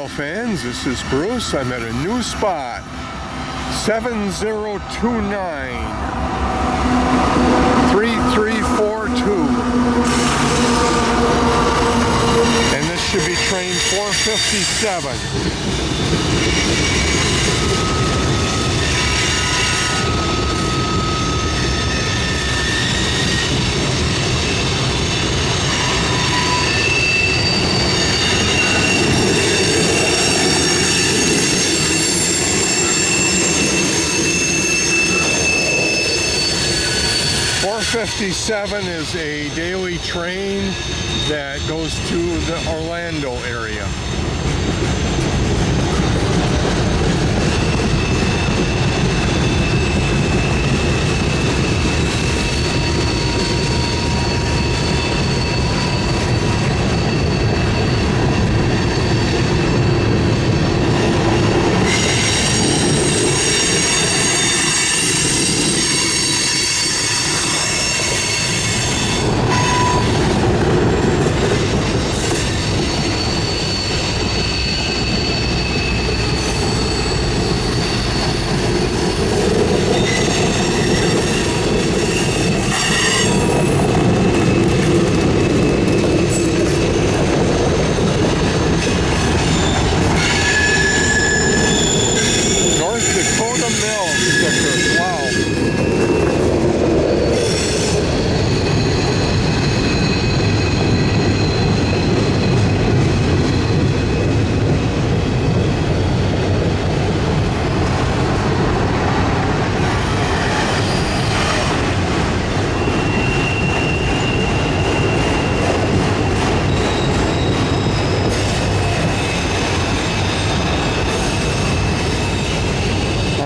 trail fans, this is Bruce. I'm at a new spot, 7029 3342, and this should be train 457. .457 is a daily train that goes to the Orlando area.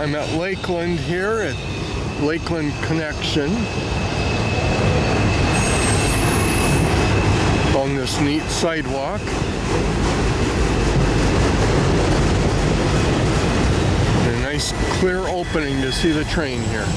I'm at Lakeland here at Lakeland Connection on this neat sidewalk. And a nice clear opening to see the train here.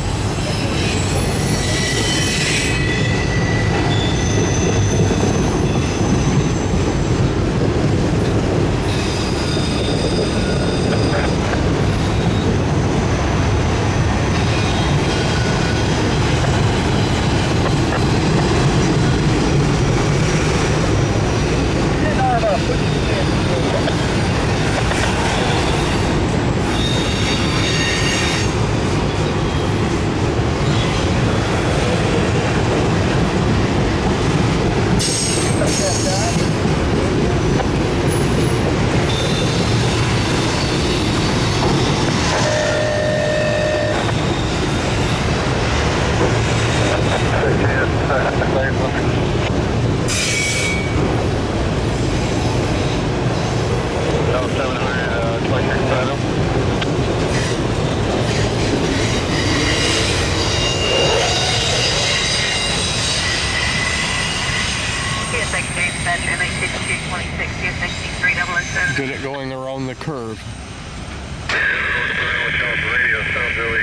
Get it going around the curve. Radio sounds really